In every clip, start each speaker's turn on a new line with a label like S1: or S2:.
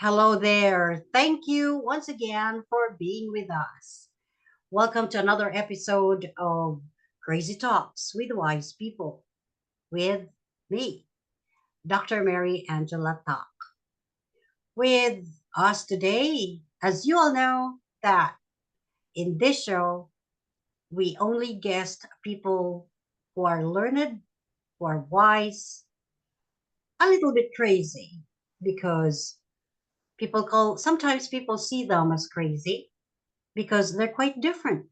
S1: Hello there. Thank you once again for being with us. Welcome to another episode of Crazy Talks with Wise People with me, Dr. Mary Angela Talk. With us today, as you all know, that in this show, we only guest people who are learned, who are wise, a little bit crazy, because sometimes people see them as crazy because they're quite different.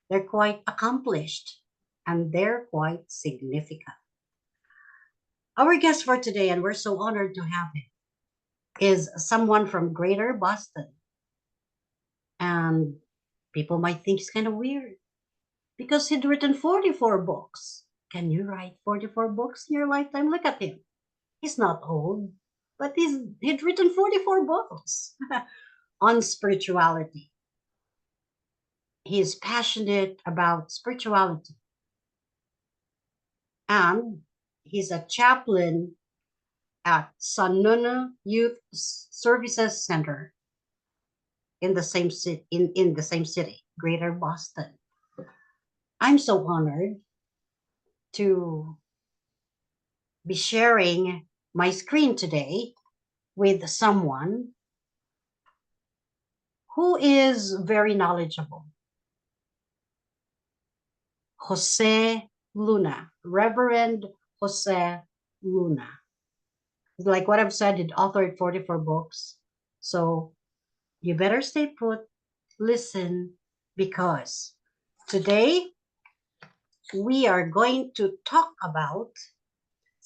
S1: They're quite accomplished and they're quite significant. Our guest for today, and we're so honored to have him, is someone from Greater Boston. And people might think he's kind of weird because he'd written 44 books. Can you write 44 books in your lifetime? Look at him. He's not old, but he'd written 44 books on spirituality. He's passionate about spirituality and he's a chaplain at Sanuna Youth Services Center in the same city, Greater Boston. I'm so honored to be sharing my screen today with someone who is very knowledgeable. Jose Luna, Reverend Jose Luna. Like what I've said, it authored 44 books. So you better stay put, listen, because today we are going to talk about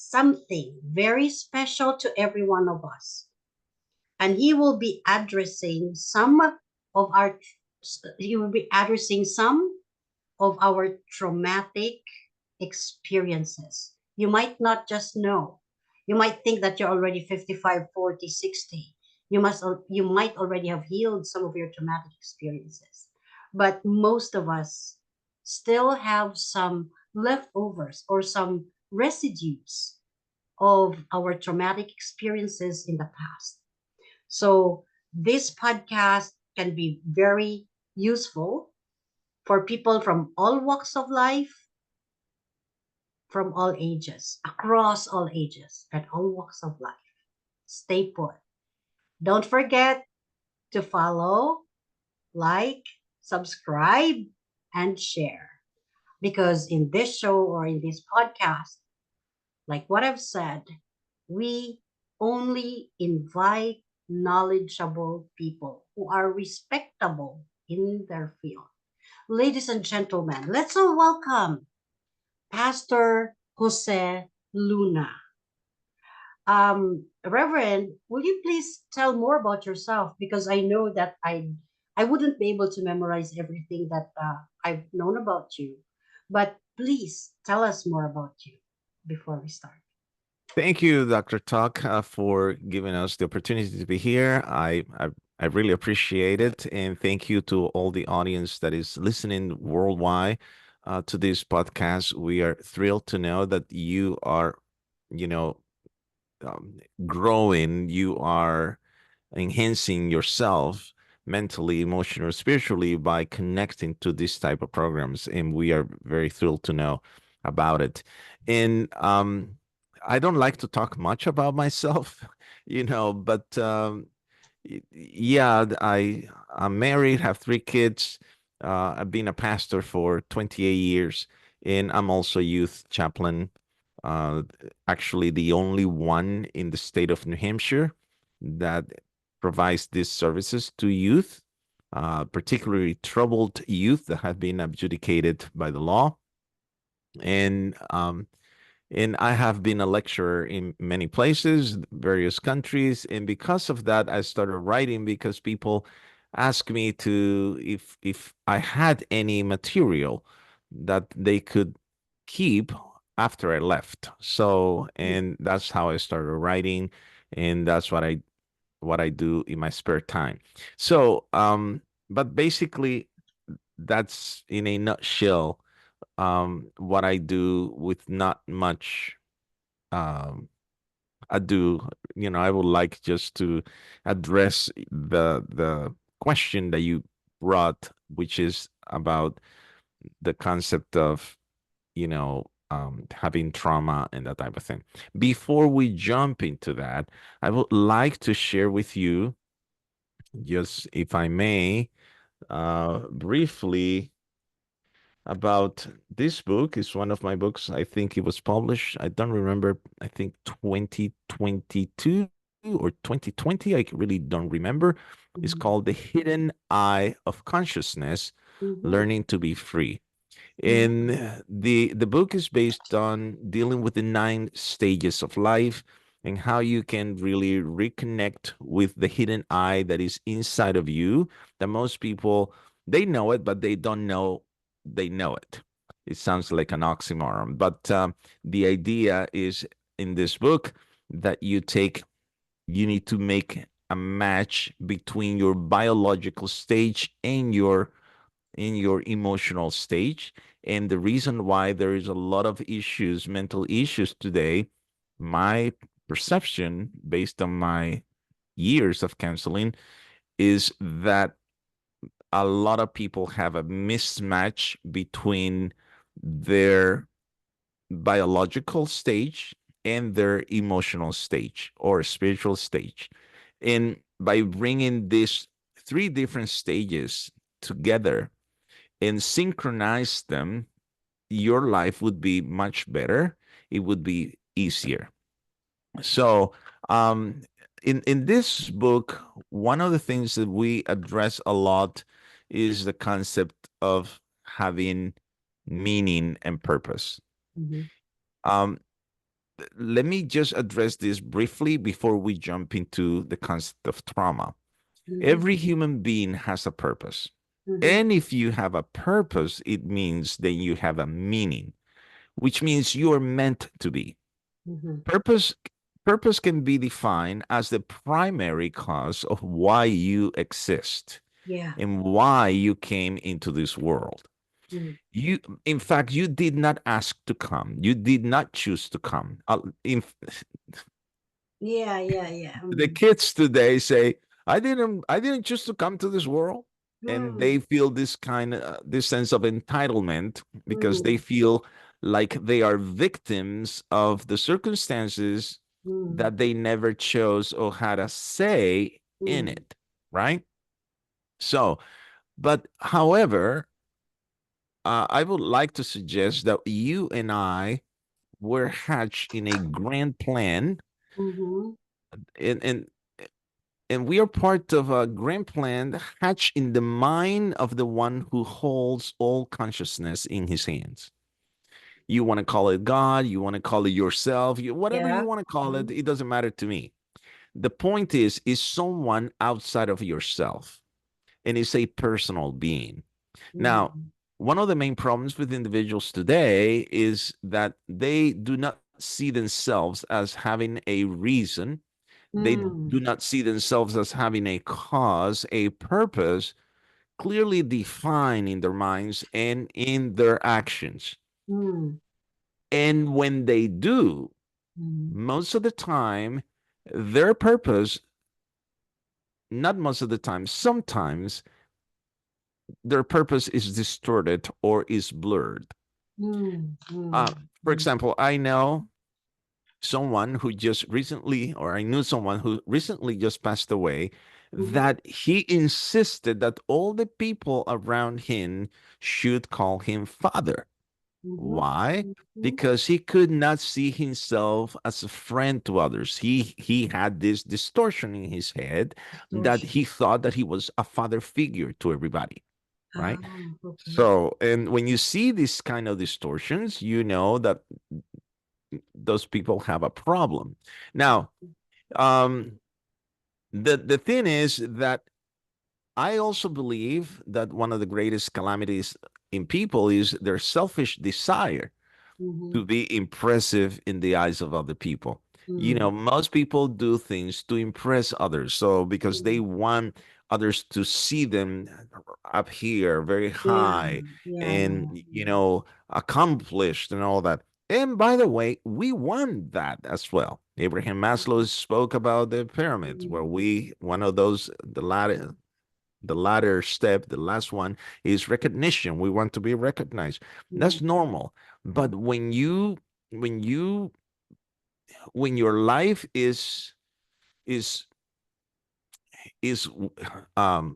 S1: something very special to every one of us. And of our he will be addressing some of our traumatic experiences. You might not just know. You might think that you're already 55, 40, 60. You might already have healed some of your traumatic experiences. But most of us still have some leftovers or some residues of our traumatic experiences in the past. So this podcast can be very useful for people from all walks of life, from all ages, across all ages and all walks of life. Stay put. Don't forget to follow, like, subscribe, and share. Because in this show or in this podcast, like what I've said, we only invite knowledgeable people who are respectable in their field. Ladies and gentlemen, let's all welcome Pastor Jose Luna. Reverend, will you please tell more about yourself? Because I know that I wouldn't be able to memorize everything that I've known about you. But please tell us more about you before we start.
S2: Thank you, Dr. Talk, for giving us the opportunity to be here. I really appreciate it. And thank you to all the audience that is listening worldwide to this podcast. We are thrilled to know that you are, you know, growing, you are enhancing yourself mentally, emotionally, spiritually by connecting to this type of programs. And we are very thrilled to know about it. And I don't like to talk much about myself, but yeah, I'm married, have three kids. I've been a pastor for 28 years, and I'm also youth chaplain. Uh, Actually, the only one in the state of New Hampshire that provides these services to youth, particularly troubled youth that have been adjudicated by the law. And I have been a lecturer in many places, various countries, and because of that, I started writing because people ask me to if I had any material that they could keep after I left. So, and that's how I started writing, and that's what I do in my spare time. So, but basically, that's in a nutshell what I do with not much um, ado. I would like just to address the question that you brought, which is about the concept of, having trauma and that type of thing. Before we jump into that, I would like to share with you, just if I may, briefly about this book. Is one of my books. I think it was published, I don't remember, I think 2022 or 2020. I really don't remember. It's
S1: Mhm.
S2: called The Hidden Eye of Consciousness:
S1: Mhm.
S2: Learning to Be Free. And
S1: Mhm.
S2: the book is based on dealing with the 9 stages of life and how you can really reconnect with the hidden eye that is inside of you, that most people, they know it, but they don't know they know it. It sounds like an oxymoron, but the idea is, in this book, that you need to make a match between your biological stage and your emotional stage. And the reason why there is a lot of issues, mental issues today, my perception based on my years of counseling, is that a lot of people have a mismatch between their biological stage and their emotional stage or spiritual stage. And by bringing these 3 different stages together and synchronize them, your life would be much better. It would be easier. So, um, in this book, one of the things that we address a lot is the concept of having meaning and purpose.
S1: Mhm.
S2: Um, Let me just address this briefly before we jump into the concept of trauma.
S1: Mhm.
S2: Every human being has a purpose.
S1: Mhm.
S2: And if you have a purpose, it means that you have a meaning, which means you are meant to be.
S1: Mhm.
S2: Purpose purpose can be defined as the primary cause of why you exist
S1: Yeah.
S2: and why you came into this world.
S1: Mm.
S2: You, in fact, you did not ask to come. You did not choose to come.
S1: Yeah, yeah, yeah.
S2: The
S1: Mm.
S2: kids today say, I didn't choose to come to this world. And
S1: Mm.
S2: they feel this sense of entitlement because they
S1: Mm.
S2: feel like they are victims of the circumstances
S1: Mm.
S2: that they never chose or had a say in
S1: Mm.
S2: it, right? So, but however, I would like to suggest that you and I were hatched in a grand plan,
S1: Mhm.
S2: and and we are part of a grand plan hatched in the mind of the one who holds all consciousness in his hands. You want to call it God, you want to call it yourself, whatever you
S1: Yeah.
S2: want to call it,
S1: Mhm.
S2: it doesn't matter to me. The point is someone outside of yourself, and it's a personal being. Now,
S1: Mm.
S2: one of the main problems with individuals today is that they do not see themselves as having a reason. They
S1: Mm.
S2: do not see themselves as having a cause, a purpose clearly defined in their minds and in their actions.
S1: Mm.
S2: And when they do,
S1: Mm.
S2: most of the time, their purpose, not most of the time, sometimes their purpose is distorted or is blurred.
S1: Mm.
S2: Uh,
S1: Mm.
S2: for
S1: Mm.
S2: example, I know someone who just recently, or I knew someone who recently just passed away,
S1: Mhm.
S2: that he insisted that all the people around him should call him father.
S1: Mhm.
S2: Why?
S1: Mhm.
S2: Because he could not see himself as a friend to others. He had this distortion in his head that
S1: Distortion.
S2: he thought that he was a father figure to everybody,
S1: Ah,
S2: right?
S1: okay.
S2: So, and when you see these kind of distortions, you know that those people have a problem. Now, um, the thing is that I also believe that one of the greatest calamities in people is their selfish desire
S1: Mhm.
S2: to be impressive in the eyes of other people.
S1: Mm.
S2: Most people do things to impress others. So because they
S1: Mm.
S2: want others to see them up here very
S1: Yeah.
S2: high
S1: Yeah,
S2: and
S1: yeah. Mm.
S2: accomplished and all that. And by the way, we want that as well. Abraham Maslow spoke about the pyramids, where one of those, the latter step, the last one is recognition. We want to be recognized. That's normal. But when you, when your life is is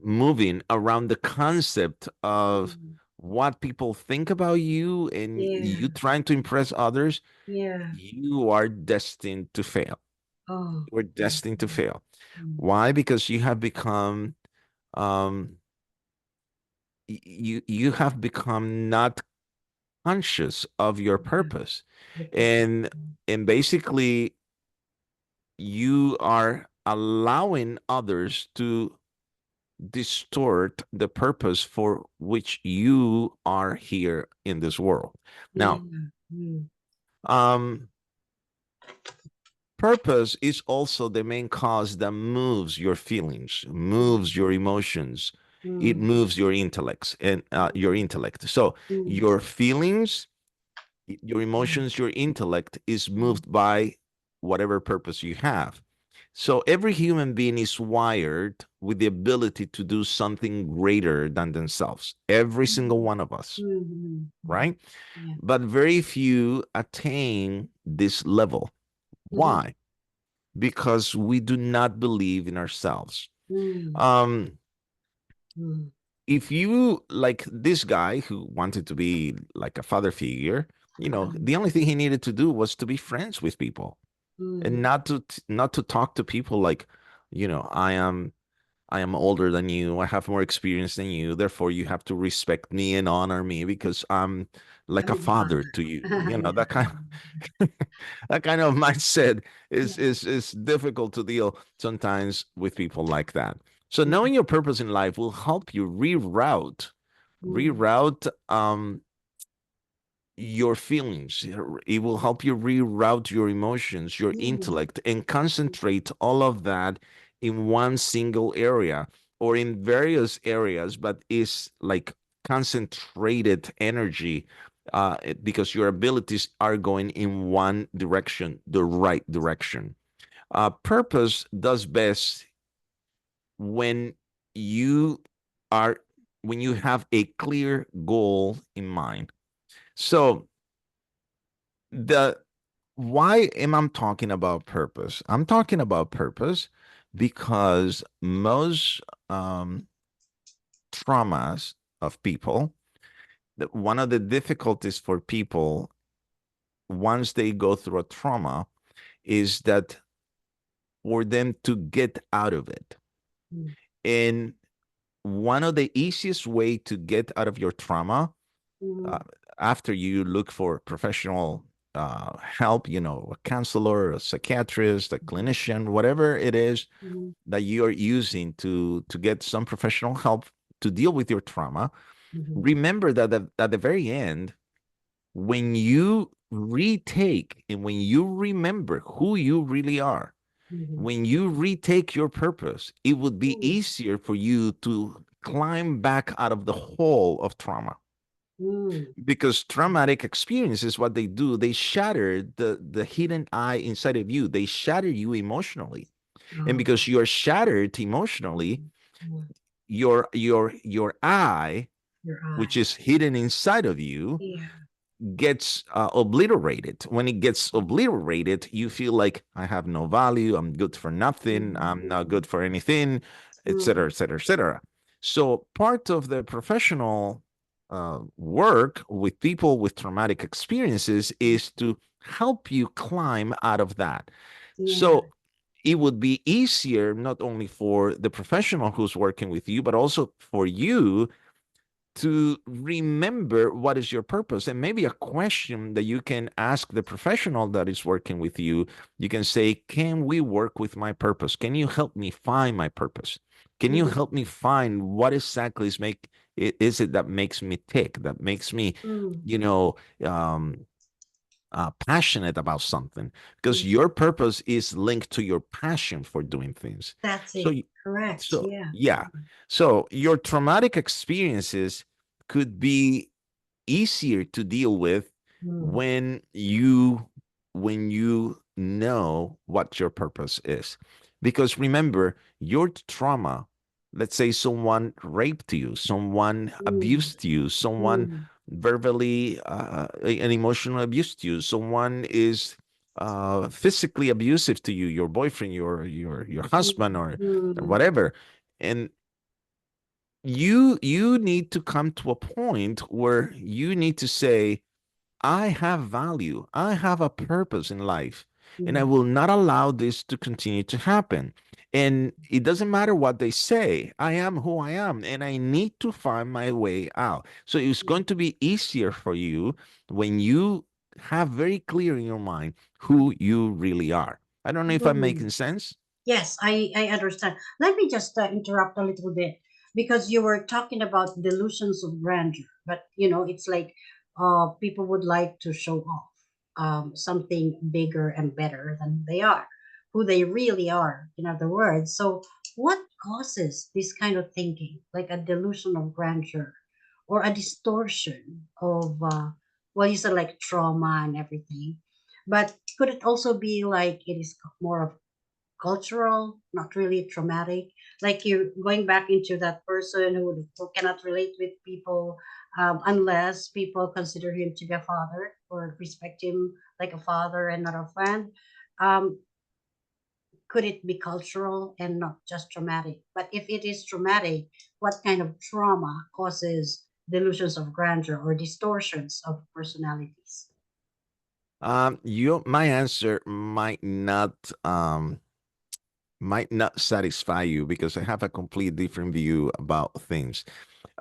S2: moving around the concept of what people think about you and
S1: Yeah.
S2: you trying to impress others,
S1: Yeah.
S2: you are destined to fail.
S1: Oh.
S2: We're destined to fail.
S1: Mm.
S2: Why? Because you have become um you have become not conscious of your purpose. And basically you are allowing others to distort the purpose for which you are here in this world.
S1: Yeah.
S2: Now,
S1: Mm.
S2: um, purpose is also the main cause that moves your feelings, moves your emotions. It
S1: Mm.
S2: moves your intellects and your intellect. So
S1: Mm.
S2: your feelings, your emotions, your intellect is moved by whatever purpose you have. So every human being is wired with the ability to do something greater than themselves. Every single one of us,
S1: Mm.
S2: right?
S1: Yeah.
S2: But very few attain this level.
S1: Mhm.
S2: Why? Because we do not believe in ourselves.
S1: Mm.
S2: Um,
S1: Mm.
S2: if you like this guy who wanted to be like a father figure, the only thing he needed to do was to be friends with people and
S1: Mm.
S2: not to talk to people like, I am older than you, I have more experience than you, therefore you have to respect me and honor me because I'm like
S1: I'm
S2: a
S1: your
S2: father
S1: father.
S2: to you.
S1: Yeah.
S2: That kind of that kind of mindset
S1: Yeah.
S2: is difficult to deal sometimes with people like that. So
S1: Mm.
S2: knowing your purpose in life will help you
S1: Mm.
S2: reroute your feelings. It will help you reroute your emotions, your
S1: Mm.
S2: intellect, and concentrate all of that in one single area or in various areas, but is like concentrated energy because your abilities are going in one direction, the right direction. Purpose does best when you are when you have a clear goal in mind. So the why am I talking about purpose? I'm talking about purpose because most um, traumas of people, one of the difficulties for people once they go through a trauma is that for them to get out of it.
S1: Mm.
S2: And one of the easiest way to get out of your trauma uh,
S1: Mm.
S2: after you look for professional help, a counselor, a psychiatrist, a clinician, whatever it is
S1: Mm.
S2: that you are using to get some professional help to deal with your trauma,
S1: Mhm.
S2: remember that at the very end, when you retake and when you remember who you really are,
S1: Mhm.
S2: when you retake your purpose, it would be
S1: Mm.
S2: easier for you to climb back out of the hole of trauma
S1: Mm.
S2: because traumatic experiences, what they do, they shatter the hidden eye inside of you. They shatter you emotionally, and
S1: Oh.
S2: because you're shattered emotionally,
S1: Mm.
S2: your eye,
S1: Your
S2: which
S1: eye.
S2: is hidden inside of you,
S1: Yeah.
S2: gets obliterated. When it gets obliterated, you feel like I have no value, I'm good for nothing, I'm not good for anything, etc.,
S1: Mm.
S2: etc., etc. So part of the professional work with people with traumatic experiences is to help you climb out of that.
S1: Yeah.
S2: So it would be easier not only for the professional who's working with you, but also for you to remember what is your purpose. And maybe a question that you can ask the professional that is working with you, you can say, can we work with my purpose? Can you help me find my purpose? Can you
S1: Mhm.
S2: help me find what exactly is it that makes me tick, that makes me,
S1: Mm.
S2: you know, um, passionate about something? Because
S1: Mm.
S2: your purpose is linked to your passion for doing things.
S1: That's
S2: So,
S1: it. Correct.
S2: so
S1: Yeah.
S2: yeah. So your traumatic experiences could be easier to deal with
S1: Mm.
S2: when you know what your purpose is. Because remember, your trauma, let's say someone raped you, someone
S1: Mm.
S2: abused you, someone
S1: Mm.
S2: verbally and emotional abused you, someone is physically abusive to you, your boyfriend, your husband,
S1: Mm.
S2: or
S1: Mm.
S2: whatever. And you need to come to a point where you need to say, I have value. I have a purpose in life, and I
S1: Mm.
S2: will not allow this to continue to happen. And it doesn't matter what they say. I am who I am, and I need to find my way out. So it's going to be easier for you when you have very clear in your mind who you really are. I don't know if I'm
S1: Mm.
S2: making sense.
S1: Yes, I understand. Let me just interrupt a little bit because you were talking about delusions of grandeur, but it's like people would like to show off something bigger and better than they are, who they really are, in other words. So, what causes this kind of thinking, like a delusion of grandeur or a distortion of, well, you said like trauma and everything, but could it also be like it is more of cultural, not really traumatic. Like you going back into that person who cannot relate with people unless people consider him to be a father or respect him like a father and not a friend. Um, could it be cultural and not just traumatic? But if it is traumatic, what kind of trauma causes delusions of grandeur or distortions of personalities?
S2: My answer might not satisfy you because I have a complete different view about things.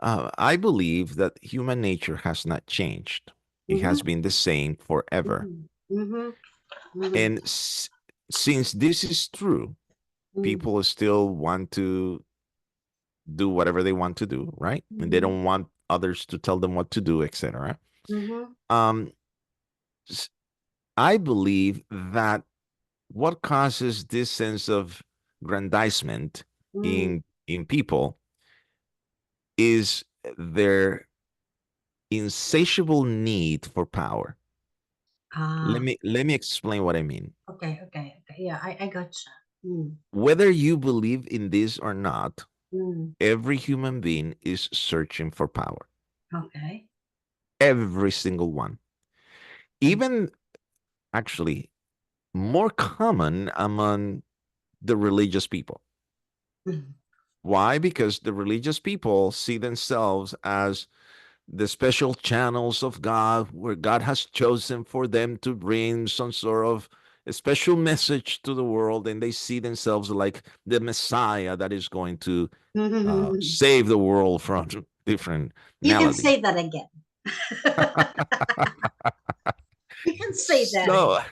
S2: I believe that human nature has not changed. It has
S1: Mm-hmm,
S2: been the same forever.
S1: mm-hmm, mm-hmm, mm-hmm,
S2: And since this is true, people still want to do whatever they want to do, right? And they
S1: mm-hmm,
S2: don't want others to tell them what to do, etc.
S1: mm-hmm,
S2: Um, s- I believe that what causes this sense of grandizement
S1: mm-hmm.
S2: in people is their insatiable need for power.
S1: Ah,
S2: Let me explain what I mean.
S1: okay, okay, okay. Yeah, I gotcha. Mm,
S2: Whether you believe in this or not,
S1: mm,
S2: every human being is searching for power.
S1: okay.
S2: Every single one.
S1: Mm,
S2: Even actually more common among the religious people.
S1: mm,
S2: Why? Because the religious people see themselves as the special channels of God where God has chosen for them to bring some sort of a special message to the world, and they see themselves like the Messiah that is going to
S1: mm.
S2: save the world from different
S1: You can
S2: maladies.
S1: say that again. You can say that
S2: So,
S1: again.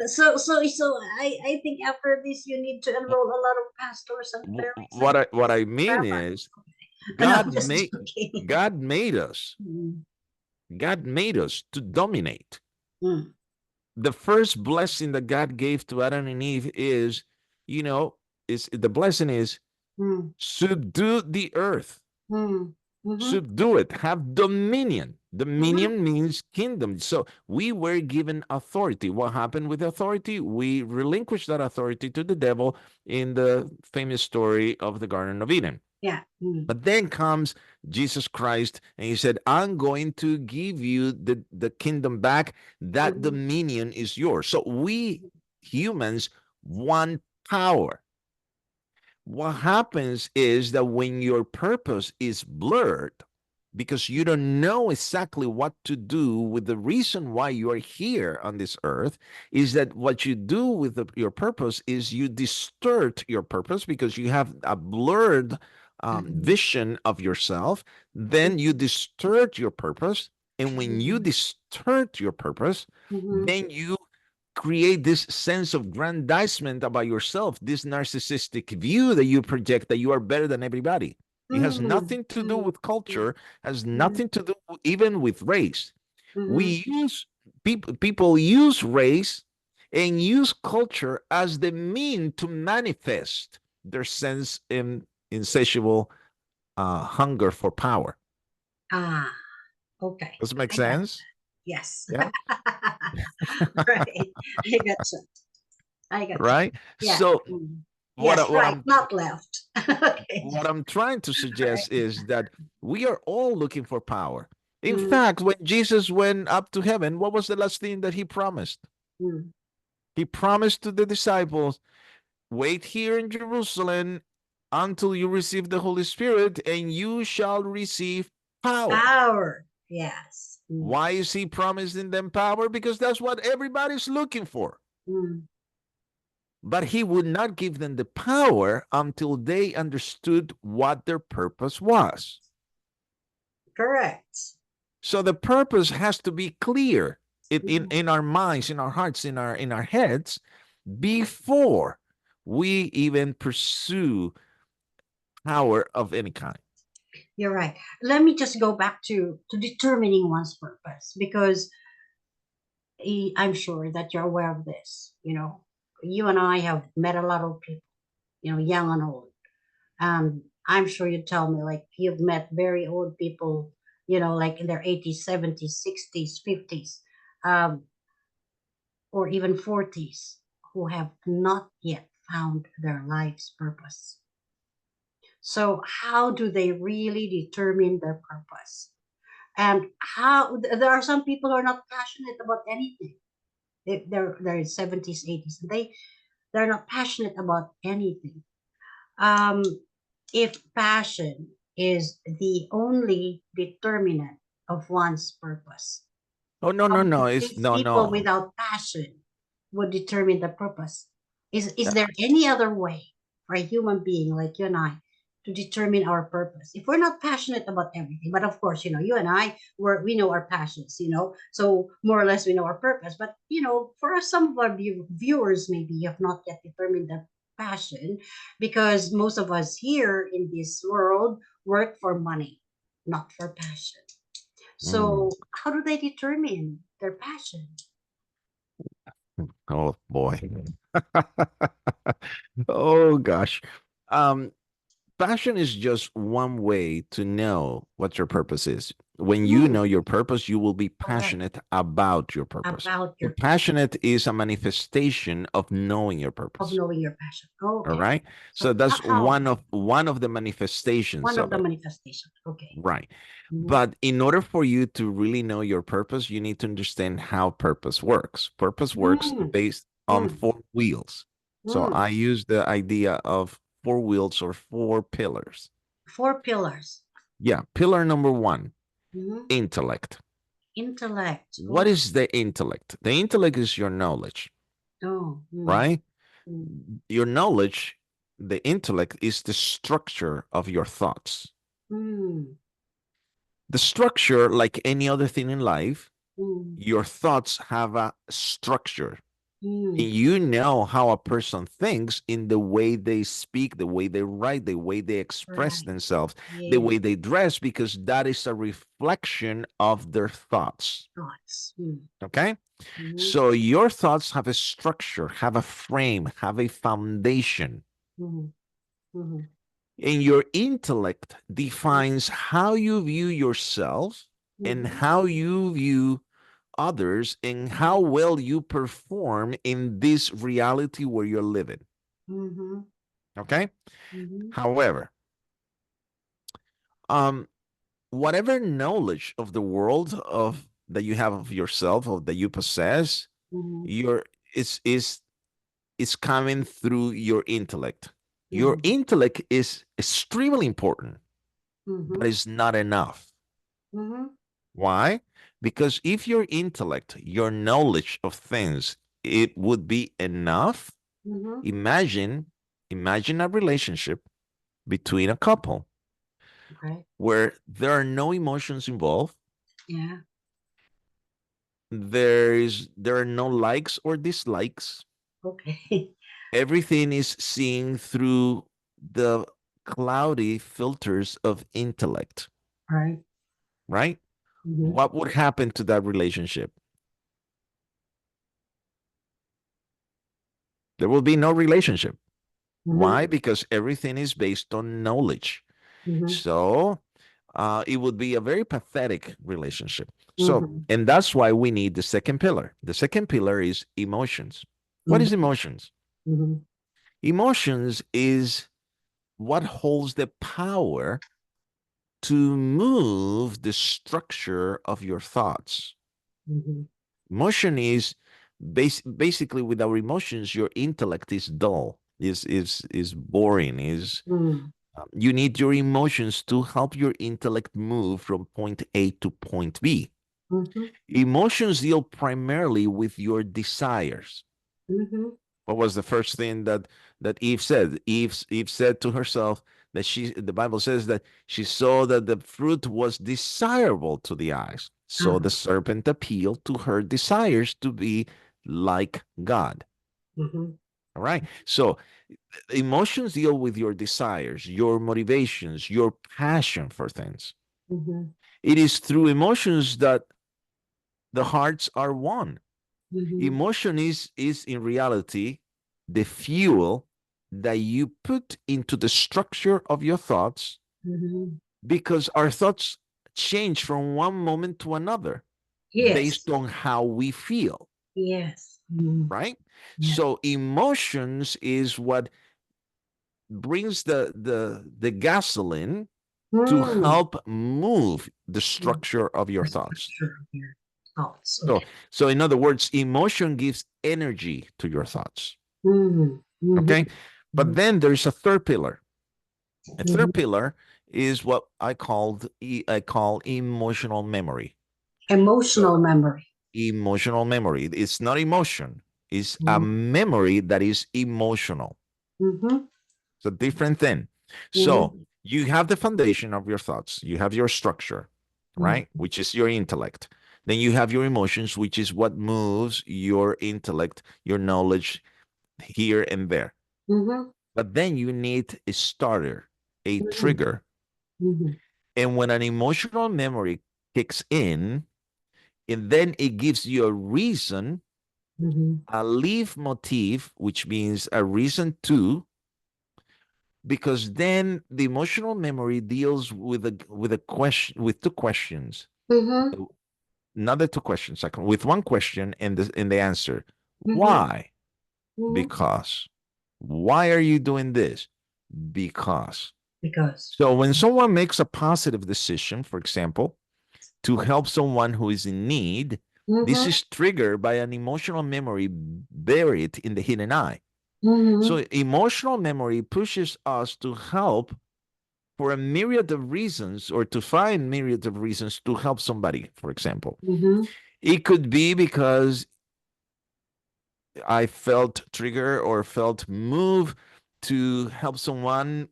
S1: So I think after this you need to enroll a lot of pastors and clerics and
S2: what I mean
S1: rabbis.
S2: is
S1: No,
S2: God
S1: I'm just
S2: made
S1: joking.
S2: God made us.
S1: Mm,
S2: God made us to dominate.
S1: mm,
S2: The first blessing that God gave to Adam and Eve is, you know, is the blessing is
S1: mm,
S2: subdue the earth,
S1: mm, mhm,
S2: subdue it, have dominion.
S1: mhm,
S2: Dominion means kingdom. So we were given authority. What happened with authority? We relinquished that authority to the devil in the famous story of the Garden of Eden.
S1: yeah. Mm,
S2: But then comes Jesus Christ, and he said, I'm going to give you the kingdom back. That
S1: mhm,
S2: dominion is yours. So we humans want power. What happens is that when your purpose is blurred, because you don't know exactly what to do with the reason why you are here on this earth, is that what you do with your purpose is you distort your purpose because you have a blurred
S1: mhm,
S2: vision of yourself. Then you
S1: mhm,
S2: distort your purpose. And when you
S1: mhm,
S2: distort your purpose,
S1: mhm,
S2: then you create this sense of grandizement about yourself, this narcissistic view that you project that you are better than everybody. It has
S1: mm,
S2: nothing to do
S1: mm,
S2: with culture, has
S1: mhm,
S2: nothing to do even with race.
S1: mhm,
S2: We use people use race and use culture as the mean to manifest their sense in insatiable hunger for power.
S1: ah, Okay.
S2: Does it make
S1: I got
S2: sense?
S1: yes.
S2: Yeah.
S1: Right. I got you. I got you.
S2: Right.
S1: Yeah.
S2: So
S1: Mm.
S2: what
S1: Yes,
S2: what
S1: right.
S2: I'm
S1: Not left. Okay.
S2: what I'm trying to
S1: Right.
S2: suggest is that we are all looking for power. In
S1: Mm,
S2: fact, when Jesus went up to heaven, what was the last thing that he promised?
S1: mm.
S2: He promised to the disciples, wait here in Jerusalem until you receive the Holy Spirit, and you shall receive power.
S1: Power. Yes. Mm,
S2: Why is he promising them power? Because that's what everybody's looking for.
S1: mm.
S2: But he would not give them the power until they understood what their purpose was.
S1: Correct.
S2: So the purpose has to be clear
S1: Mm.
S2: in our minds, in our hearts, in our heads before we even pursue power of any kind.
S1: You're right. Let me just go back to determining one's purpose because I'm sure that you're aware of this. You know, you and I have met a lot of people, you know, young and old. I'm sure you tell me like you've met very old people, you know, like in their 80s, 70s, 60s, 50s, um, or even 40s, who have not yet found their life's purpose. So, how do they really determine their purpose? And how there are some people who are not passionate about anything. They're in 70s, 80s, and they're not passionate about anything. Um, if passion is the only determinant of one's purpose,
S2: Oh no,
S1: how
S2: no,
S1: do you
S2: no. It's
S1: think
S2: no,
S1: people
S2: no.
S1: without passion would determine the purpose? Is
S2: Uh,
S1: there any other way for a human being like you and I to determine our purpose? If we're not passionate about everything, but of course, you know, you and I, we know our passions, you know, so more or less we know our purpose. But you know, for us, some of our viewers maybe have not yet determined their passion because most of us here in this world work for money, not for passion.
S2: mm,
S1: So, how do they determine their passion?
S2: oh boy. Oh gosh. Um, Passion is just one way to know what your purpose is. When you
S1: Mm,
S2: know your purpose, you will be
S1: correct.
S2: passionate about your purpose.
S1: About
S2: So
S1: your
S2: passionate is a manifestation of knowing your
S1: of
S2: purpose.
S1: knowing your passion.
S2: All
S1: Okay.
S2: right.
S1: So
S2: So that's
S1: how
S2: one of the manifestations
S1: one of
S2: of
S1: the
S2: it.
S1: manifestations. Okay.
S2: Right.
S1: Mm-hmm.
S2: But in order for you to really know your purpose, you need to understand how purpose works. Purpose works
S1: Mm,
S2: based on
S1: mm,
S2: four wheels. So
S1: mm.
S2: I use the idea of four wheels or four pillars.
S1: Four pillars.
S2: Yeah. Pillar number one,
S1: Mm-hmm.
S2: intellect.
S1: Intellect.
S2: What
S1: Oh,
S2: is the intellect? The intellect is your knowledge,
S1: oh. Mm,
S2: right?
S1: mm,
S2: Your knowledge, the intellect is the structure of your thoughts.
S1: mm,
S2: The structure, like any other thing in life,
S1: mm,
S2: your thoughts have a structure. And
S1: mm.
S2: you know how a person thinks in the way they speak, the way they write, the way they express
S1: Right.
S2: themselves, the
S1: Yeah.
S2: way they dress, because that is a reflection of their thoughts.
S1: Thoughts. Mm,
S2: Okay.
S1: mm,
S2: So your thoughts have a structure, have a frame, have a foundation.
S1: mm, mm,
S2: And your intellect defines how you view yourself and
S1: mm,
S2: how you view others and how well you perform in this reality where you're living.
S1: mm,
S2: Okay.
S1: mm,
S2: However, um, whatever knowledge of the world of that you have of yourself or that you possess,
S1: mm,
S2: your is coming through your intellect. Your
S1: mm,
S2: intellect is extremely important, but
S1: mm,
S2: it's not enough.
S1: mm,
S2: Why? Because if your intellect, your knowledge of things, it would be enough.
S1: mm.
S2: Imagine, imagine a relationship between a couple
S1: Okay.
S2: where there are no emotions involved.
S1: Yeah.
S2: There are no likes or dislikes.
S1: Okay.
S2: Everything is seen through the cloudy filters of intellect,
S1: Right.
S2: right?
S1: Mm-hmm.
S2: What would happen to that relationship? There will be no relationship.
S1: Mm-hmm.
S2: Why? Because everything is based on knowledge.
S1: Mm-hmm.
S2: So, it would be a very pathetic relationship. So,
S1: Mhm.
S2: and that's why we need the second pillar. The second pillar is emotions. What is
S1: Mhm.
S2: emotions?
S1: Mhm.
S2: Emotions is what holds the power to move the structure of your thoughts.
S1: Mhm.
S2: Emotion is basically with our emotions, your intellect is dull, is boring, is
S1: Mm.
S2: you need your emotions to help your intellect move from point A to point B.
S1: Mhm.
S2: Emotions deal primarily with your desires.
S1: Mhm.
S2: What was the first thing that Eve said? Eve said to herself that the Bible says that she saw that the fruit was desirable to the eyes. So
S1: Uh-huh.
S2: the serpent appealed to her desires to be like God.
S1: Mhm.
S2: All right. So emotions deal with your desires, your motivations, your passion for things.
S1: Mhm.
S2: It is through emotions that the hearts are won.
S1: Mhm.
S2: Emotion is in reality the fuel that you put into the structure of your thoughts,
S1: Mhm.
S2: because our thoughts change from one moment to another
S1: Yes.
S2: based on how we feel,
S1: Yes. Mhm.
S2: right?
S1: Yeah.
S2: So emotions is what brings the gasoline to
S1: Mm.
S2: help move the
S1: Mm.
S2: structure of your
S1: The
S2: thoughts.
S1: structure of your thoughts.
S2: So
S1: Okay.
S2: so in other words, emotion gives energy to your thoughts.
S1: Mhm.
S2: Okay.
S1: Mhm.
S2: But
S1: Mhm.
S2: then there's a third pillar. A third
S1: Mhm.
S2: pillar is what I call emotional memory. So
S1: Emotional memory.
S2: emotional memory. It's not emotion. It's a
S1: Mhm.
S2: memory that is emotional.
S1: Mhm.
S2: It's a different thing. So
S1: Mhm.
S2: you have the foundation of your thoughts. You have your structure,
S1: Mhm.
S2: right? Which is your intellect. Then you have your emotions, which is what moves your intellect, your knowledge here and there.
S1: Mhm.
S2: But then you need a starter, a
S1: Mhm.
S2: trigger.
S1: Mhm.
S2: And when an emotional memory kicks in, and then it gives you a reason,
S1: Mhm.
S2: a leave motif, which means a reason to, because then the emotional memory deals with a question, with two questions.
S1: Mhm.
S2: Not the two questions, like with one question and the answer.
S1: Mhm.
S2: Why?
S1: Mhm.
S2: Because. Why are you doing this? Because.
S1: Because.
S2: So when someone makes a positive decision, for example, to help someone who is in need, this
S1: Mhm.
S2: is triggered by an emotional memory buried in the hidden eye. So
S1: Mhm.
S2: emotional memory pushes us to help for a myriad of reasons, or to find myriad of reasons to help somebody, for example.
S1: Mhm.
S2: It could be because I felt trigger or felt move to help someone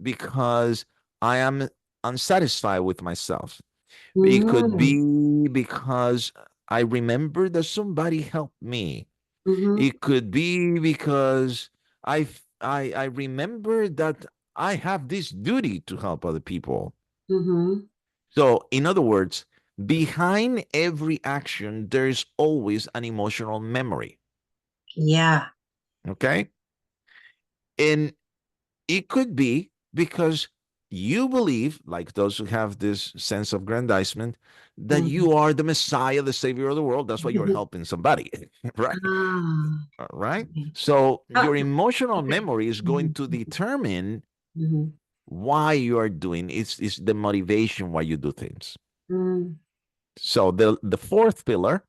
S2: because I am unsatisfied with myself. It could
S1: Mhm.
S2: be because I remember that somebody helped me.
S1: Mhm.
S2: It could be because I remember that I have this duty to help other people.
S1: Mhm.
S2: So, in other words, behind every action, there's always an emotional memory.
S1: Yeah.
S2: Okay. And it could be because you believe, like those who have this sense of grandizement, that
S1: Mhm.
S2: you are the Messiah, the Savior of the world. That's why you're helping somebody, right?
S1: Ah.
S2: Right.
S1: Okay.
S2: So
S1: Ah,
S2: your emotional
S1: okay.
S2: memory is going
S1: Mhm.
S2: to determine
S1: Mhm.
S2: why you are doing. It's the motivation why you do things.
S1: Mhm.
S2: So the fourth pillar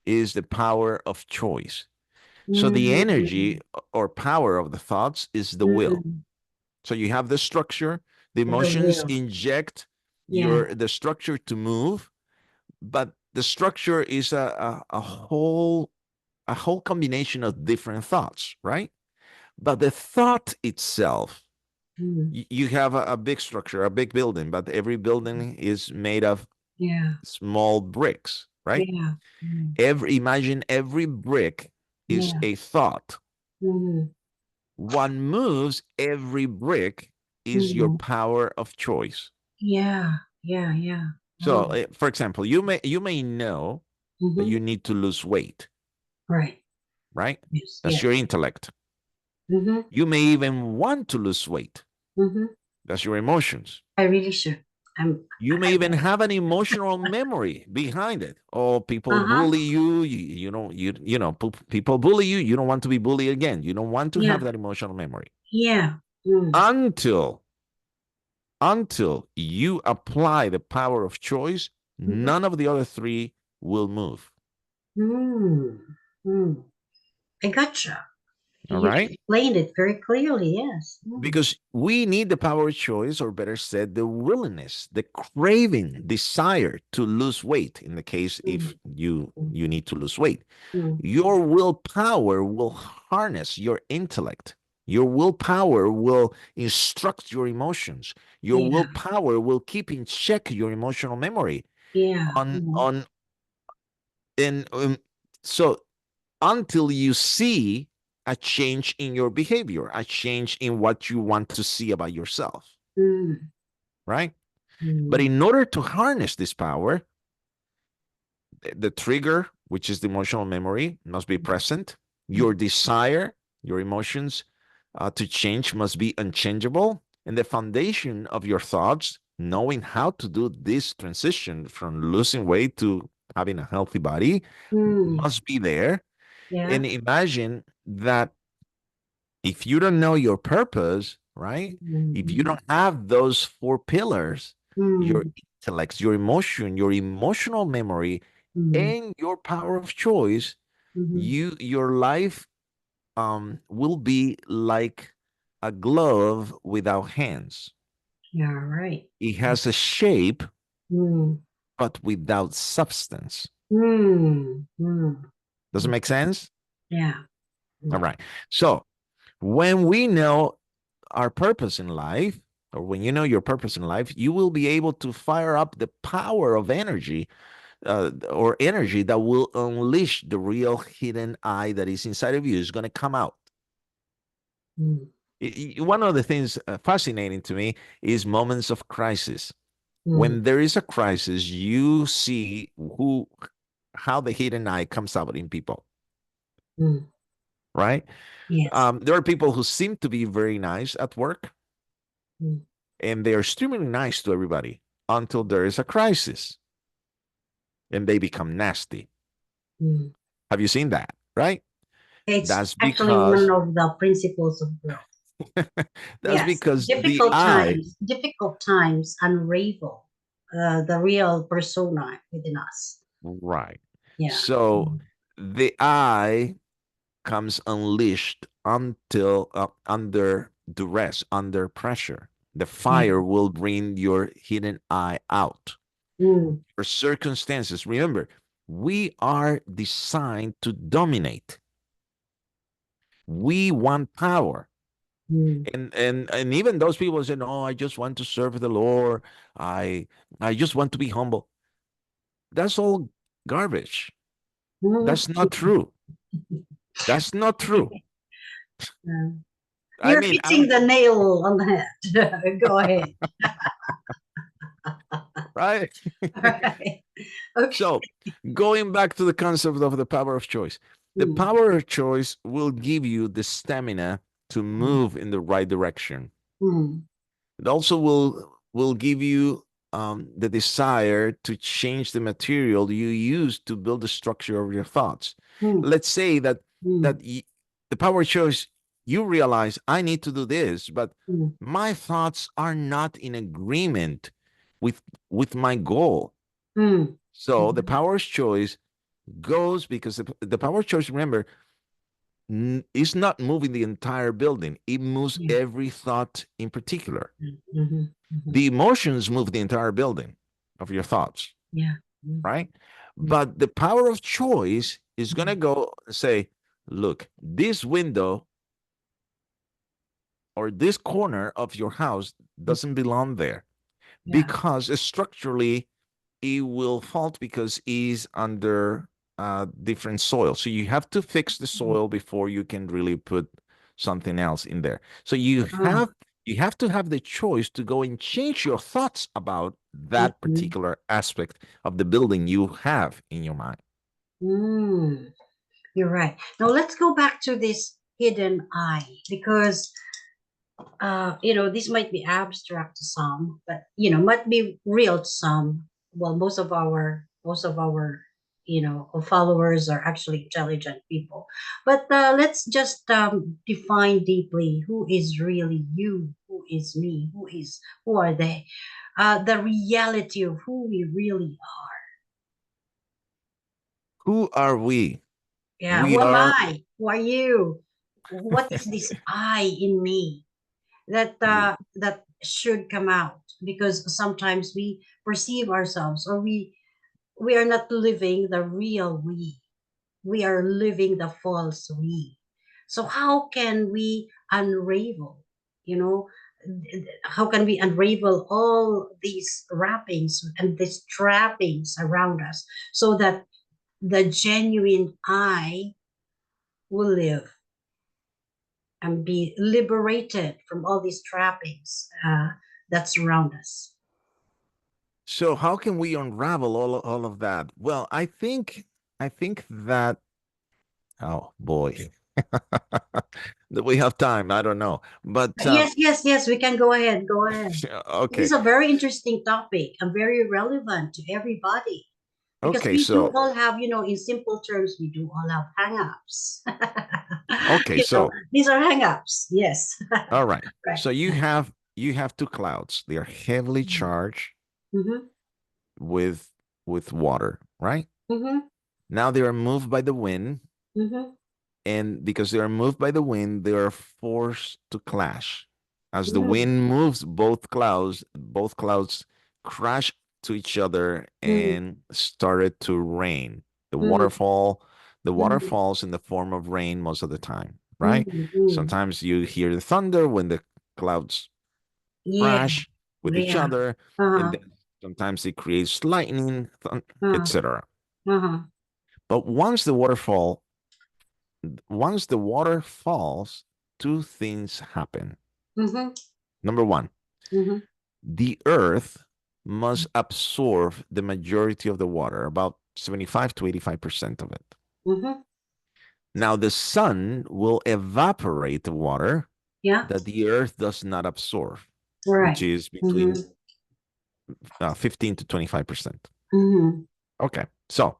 S2: is the power of choice. So the energy
S1: Mhm.
S2: or power of the thoughts is the will.
S1: Mhm.
S2: So you have the structure, the
S1: The
S2: emotions
S1: will.
S2: inject
S1: Yeah.
S2: the structure to move, but the structure is a whole combination of different thoughts, right? But the thought itself,
S1: Mhm.
S2: you have a big structure, a big building, but every building is made of
S1: Yeah.
S2: small bricks, right?
S1: Yeah. Mhm.
S2: Imagine every brick is
S1: Yeah.
S2: a thought.
S1: Mhm.
S2: What moves every brick is your
S1: Mhm.
S2: power of choice.
S1: Yeah. Yeah. Yeah.
S2: So,
S1: Oh.
S2: for example, you may know that
S1: Mhm.
S2: you need to lose weight,
S1: Right.
S2: right?
S1: Yes.
S2: That's your
S1: Yes.
S2: intellect.
S1: Mhm.
S2: You may even want to lose weight.
S1: Mhm.
S2: That's your emotions.
S1: I really should.
S2: You may even have an emotional memory behind it. Oh, people bully you. People bully you. You don't want to be bullied again. You don't want to have that emotional memory.
S1: Yeah.
S2: Until you apply the power of choice, none of the other three will move.
S1: I gotcha.
S2: All
S1: You
S2: right.
S1: explained it very clearly. Yes.
S2: Because we need the power of choice, or better said, the willingness, the craving, desire to lose weight. In the case if you need to lose weight, your willpower will harness your intellect. Your willpower will instruct your emotions. Your willpower will keep in check your emotional memory.
S1: Yeah.
S2: And so until you see a change in your behavior, a change in what you want to see about yourself, right? But in order to harness this power, the trigger, which is the emotional memory, must be present. Your desire, your emotions to change must be unchangeable. And the foundation of your thoughts, knowing how to do this transition from losing weight to having a healthy body, must be there. And imagine that if you don't know your purpose, right? If you don't have those four pillars, your intellect, your emotion, your emotional memory, and your power of choice, your life will be like a glove without hands.
S1: Yeah, right.
S2: It has a shape, but without substance. Does it make sense?
S1: Yeah.
S2: All right. So when we know our purpose in life, or when you know your purpose in life, you will be able to fire up the power of energy or energy that will unleash the real hidden eye that is inside of you. Is going to come out. One of the things fascinating to me is moments of crisis. When there is a crisis, you see how the hidden eye comes out in people, right?
S1: Yes.
S2: There are people who seem to be very nice at work, and they are extremely nice to everybody until there is a crisis, and they become nasty. Have you seen that? Right?
S1: It's
S2: That's
S1: actually one
S2: because
S1: of the principles of growth.
S2: that's
S1: Yes.
S2: because the eye,
S1: Difficult times unravel the real persona within us.
S2: right?
S1: Yeah.
S2: So the eye comes unleashed until under duress, under pressure. The fire will bring your hidden eye out. For circumstances, remember, we are designed to dominate. We want power. And even those people say, no, I just want to serve the Lord. I just want to be humble. That's all garbage. That's not true. That's not true. I
S1: You're
S2: mean,
S1: hitting the nail on the head. Go ahead.
S2: right?
S1: All right. Okay.
S2: So, going back to the concept of the power of choice, the power of choice will give you the stamina to move in the right direction. It also will give you the desire to change the material you use to build the structure of your thoughts. Let's say that the power of choice, you realize I need to do this, but my thoughts are not in agreement with my goal. So the power of choice goes because the power of choice, remember, is not moving the entire building. It moves every thought in particular. The emotions move the entire building of your thoughts.
S1: Yeah.
S2: Right? But the power of choice is going to go say, look, this window or this corner of your house doesn't belong there because structurally it will fault because it's under different soil. So you have to fix the soil before you can really put something else in there. So you have to have the choice to go and change your thoughts about that particular aspect of the building you have in your mind.
S1: You're right. Now let's go back to this hidden eye because This might be abstract to some, but might be real to some. Well, most of our followers are actually intelligent people. But let's just define deeply who is really you, who is me, who are they? The reality of who we really are.
S2: Who are we?
S1: Yeah,
S2: We
S1: who am
S2: are
S1: I? Who are you? What is this I in me that should come out? Because sometimes we perceive ourselves, or we are not living the real we are living the false we. So how can we unravel, you know how can we unravel all these wrappings and these trappings around us, so that the genuine I will live and be liberated from all these trappings that surround us?
S2: So how can we unravel all of that? Well, I think that, oh boy. That we have time, I don't know. But
S1: Yes, yes, yes, we can go ahead. Go ahead. This
S2: okay.
S1: is a very interesting topic and very relevant to everybody, because
S2: Okay,
S1: we do
S2: so
S1: all have, in simple terms, we do all have hang-ups.
S2: okay, so
S1: These are hang-ups. Yes.
S2: all right.
S1: Right.
S2: So you have two clouds. They are heavily charged
S1: Mm-hmm.
S2: with water, right?
S1: Mm-hmm.
S2: Now they are moved by the wind,
S1: Mm-hmm.
S2: and because they are moved by the wind, they are forced to clash. As the
S1: Mm-hmm.
S2: wind moves both clouds crash to each other and started to rain. The
S1: Mm-hmm.
S2: waterfall, the water
S1: Mm-hmm.
S2: falls in the form of rain most of the time, right?
S1: Mm-hmm.
S2: Sometimes you hear the thunder when the clouds
S1: Yeah.
S2: crash with each
S1: Yeah.
S2: other, and
S1: Uh-huh.
S2: then sometimes it creates lightning,
S1: Uh-huh.
S2: etc.
S1: Uh-huh.
S2: But once the water falls, two things happen.
S1: Mm-hmm.
S2: Number one,
S1: Mm-hmm.
S2: the earth must absorb the majority of the water, about 75 to 85% of it.
S1: Mm-hmm.
S2: Now, the sun will evaporate the water
S1: Yeah.
S2: that the earth does not absorb, which
S1: Right.
S2: is between
S1: Mm-hmm.
S2: 15 to 25%.
S1: Mm-hmm.
S2: Okay, so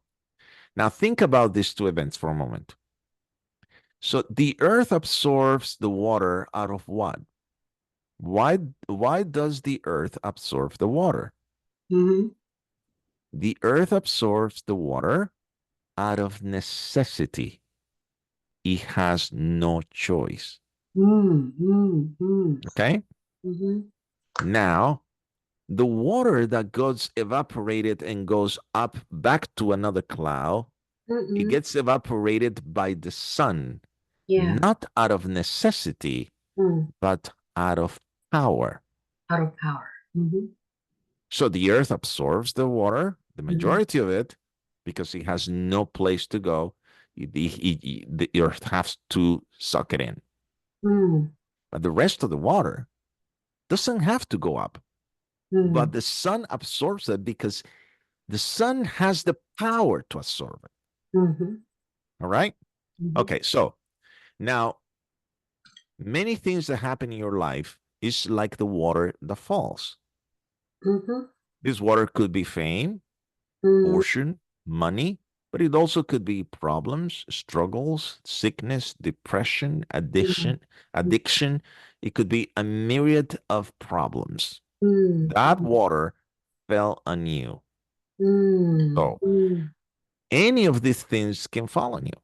S2: now think about these two events for a moment. So the earth absorbs the water out of what? Why does the earth absorb the water?
S1: Mm-hmm.
S2: The earth absorbs the water out of necessity. It has no choice.
S1: Mm-hmm.
S2: Okay?
S1: Mm-hmm.
S2: Now, the water that goes evaporated and goes up back to another cloud, it
S1: Mm-hmm.
S2: gets evaporated by the sun,
S1: Yeah.
S2: not out of necessity,
S1: Mm.
S2: but out of power.
S1: Out of power. Mm-hmm.
S2: So the earth absorbs the water, the
S1: Mm-hmm.
S2: majority of it, because it has no place to go. The earth has to suck it in.
S1: Mm.
S2: But the rest of the water doesn't have to go up. But
S1: Mm.
S2: the sun absorbs it because the sun has the power to absorb it.
S1: Mm-hmm.
S2: All right?
S1: Mm-hmm.
S2: Okay, so now many things that happen in your life is like the water that falls.
S1: Mm-hmm.
S2: This water could be fame,
S1: Mm.
S2: fortune, money, but it also could be problems, struggles, sickness, depression, addiction. It could be a myriad of problems.
S1: Mm.
S2: That water fell on you.
S1: Mm.
S2: So
S1: Mm.
S2: any of these things can fall on you.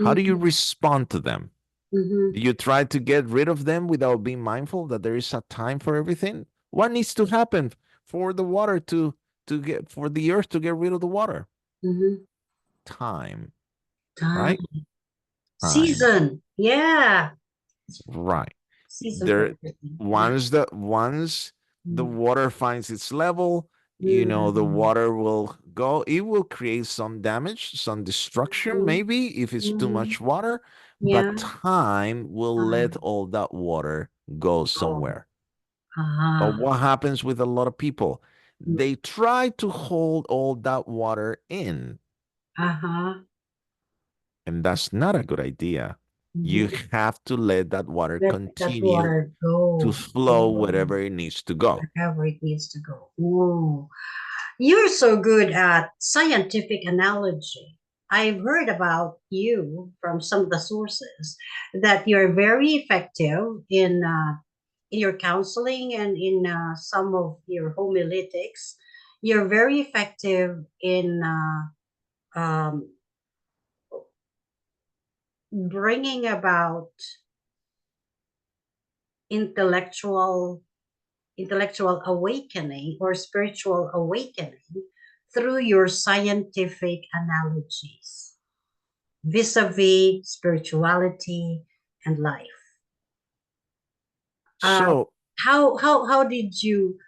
S2: How do you
S1: Mm.
S2: respond to them?
S1: Mm-hmm.
S2: Do you try to get rid of them without being mindful that there is a time for everything? What needs to happen for the water to get for the earth to get rid of the water?
S1: Mm-hmm.
S2: Time,
S1: Time.
S2: right? Time,
S1: Season. Yeah.
S2: right.
S1: Season for
S2: There,
S1: everything. Yeah.
S2: once the
S1: Mm.
S2: water finds its level, the
S1: Mm.
S2: water will go. It will create some damage, some destruction,
S1: Mm-hmm.
S2: maybe if it's too
S1: Mm-hmm.
S2: much water,
S1: Yeah.
S2: but time will let
S1: Time.
S2: all that water go
S1: Oh.
S2: somewhere. But
S1: Ah.
S2: what happens with a lot of people?
S1: Mm.
S2: They try to hold all that water in,
S1: Uh-huh.
S2: and that's not a good idea. You
S1: Mm-hmm.
S2: have to let that water
S1: Let that
S2: continue
S1: water go. flow.
S2: flow wherever it needs to go.
S1: Wherever it needs to go. Ooh. You're so good at scientific analogy. I've heard about you from some of the sources that you're very effective in your counseling and in some of your homiletics. You're very effective in bringing about intellectual intellectual awakening or spiritual awakening through your scientific analogies vis-a-vis spirituality and life. Uh,
S2: So
S1: how did you?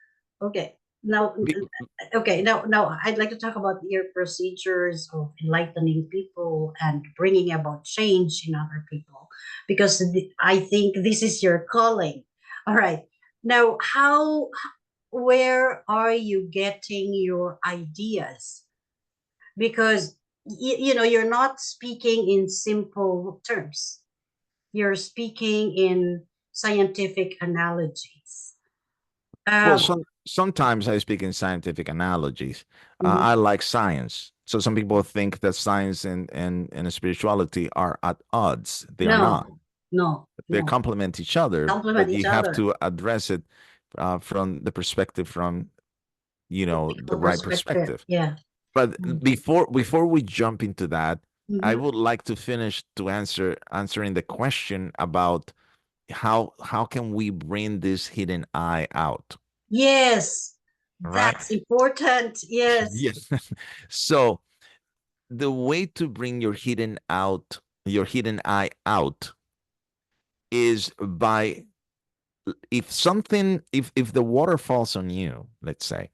S1: Okay, now
S2: be,
S1: now I'd like to talk about your procedures of enlightening people and bringing about change in other people because I think this is your calling. All right, now how where are you getting your ideas? Because you're not speaking in simple terms. You're speaking in scientific analogies.
S2: well,
S1: Um,
S2: sometimes I speak in scientific analogies.
S1: mhm.
S2: I like science. So some people think that science and spirituality are at odds. They are not.
S1: No, no,
S2: They
S1: no.
S2: complement each other,
S1: Complement
S2: but
S1: each
S2: you have
S1: other.
S2: to address it from the perspective from the
S1: Biblical
S2: right
S1: perspective.
S2: perspective.
S1: Yeah.
S2: But before we jump into that, I
S1: Mm-hmm.
S2: would like to finish to answering the question about how can we bring this hidden eye out,
S1: Yes,
S2: right?
S1: that's important. Yes.
S2: Yes. So the way to bring your hidden eye out is by if the water falls on you, let's say,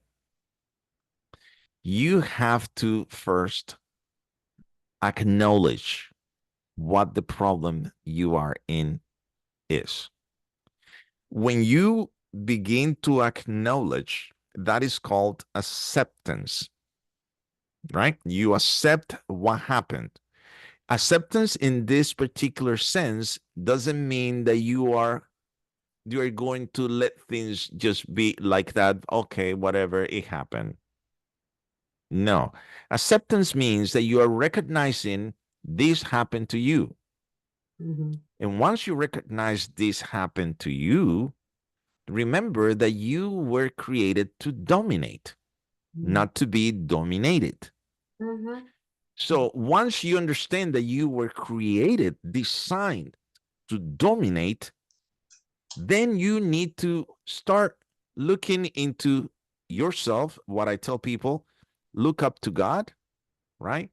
S2: you have to first acknowledge what the problem you are in is. When you begin to acknowledge, that is called acceptance, right? You accept what happened. Acceptance in this particular sense doesn't mean that you are going to let things just be like that. Okay, whatever, it happened. No. Acceptance means that you are recognizing this happened to you.
S1: Mm-hmm.
S2: And once you recognize this happened to you, remember that you were created to dominate, not to be dominated.
S1: Mm-hmm.
S2: So once you understand that you were created, designed to dominate, then you need to start looking into yourself. What I tell people, look up to God, right?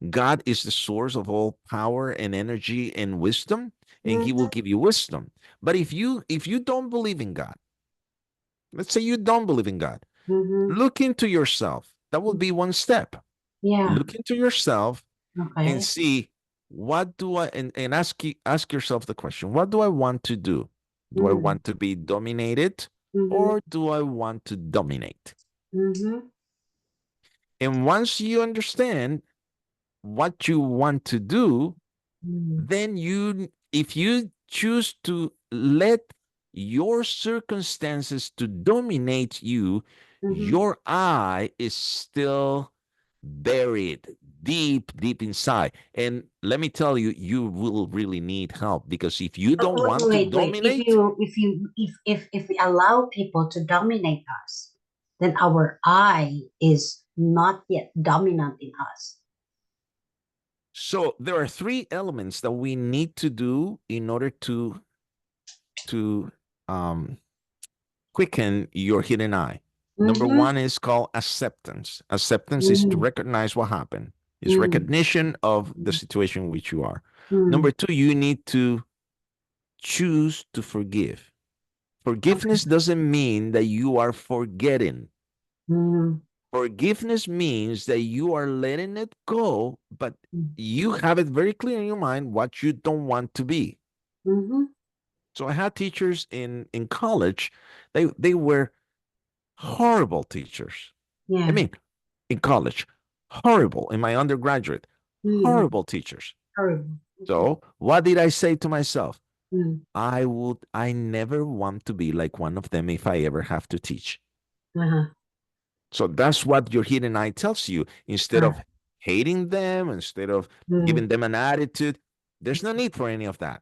S2: God is the source of all power and energy and wisdom, and he will
S1: Mm-hmm.
S2: give you wisdom. But if you don't believe in God, let's say you don't believe in God,
S1: Mm-hmm.
S2: look into yourself. That will be one step.
S1: Yeah.
S2: Look into yourself and
S1: Okay.
S2: see what do I and ask yourself the question, what do I want to do? Do I
S1: Mm-hmm.
S2: want to be dominated
S1: Mm-hmm.
S2: or do I want to dominate?
S1: Mm-hmm.
S2: And once you understand what you want to do,
S1: Mm-hmm.
S2: then if you choose to let your circumstances to dominate you,
S1: Mm-hmm.
S2: your eye is still buried deep inside. And let me tell you, you will really need help, because if you don't want to
S1: Wait.
S2: dominate,
S1: If we allow people to dominate us, then our I is not yet dominant in us.
S2: so there are three elements that we need to do in order to um quicken your hidden eye. Number
S1: Mm-hmm.
S2: one is called acceptance. Acceptance is to
S1: Mm-hmm.
S2: recognize what happened. It's
S1: Mm-hmm.
S2: recognition of the situation in which you are.
S1: Mm-hmm.
S2: Number two, you need to choose to forgive.
S1: Okay.
S2: Forgiveness doesn't mean that you are forgetting.
S1: Mm-hmm.
S2: Forgiveness means that you are letting it go, but you have it very clear in your mind what you don't want to be.
S1: Mm-hmm.
S2: So I had teachers in college. They were horrible teachers. I
S1: Yeah.
S2: mean, in college, horrible. In my undergraduate,
S1: Mm-hmm.
S2: horrible teachers.
S1: Horrible. Okay.
S2: So what did I say to myself?
S1: Mm.
S2: I never want to be like one of them if I ever have to teach.
S1: Uh-huh.
S2: So that's what your hidden eye tells you. Instead
S1: Right.
S2: of hating them, instead of
S1: Mm.
S2: giving them an attitude, there's no need for any of that.